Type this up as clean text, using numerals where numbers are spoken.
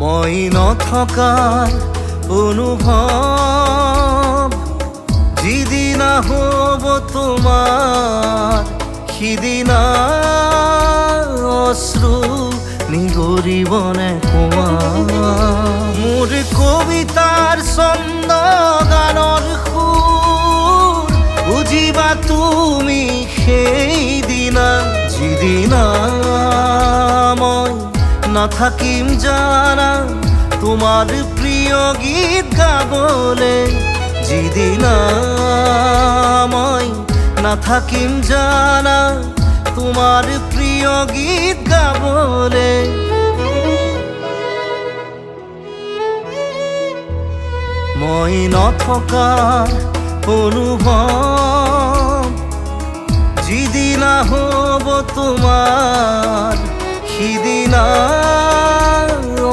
মই নথকাৰ অনুভৱ যিদিনা হ'ব তোমাৰ সিদিনা অশ্ৰু নিগৰিবনে কোৱা মোৰ কবিতাৰ ছন্দ গানৰ সুৰ বুজিবা তুমি সেইদিনা যিদিনা মই নাথাকিম জানা তোমাৰ প্ৰিয় গীত গাবলে যিদিনা মই নাথাকিম জানা তোমাৰ প্ৰিয় গীত গাবলে মই নথকাৰ অনুভৱ যিদিনা হ'ব তোমাৰ সিদিনা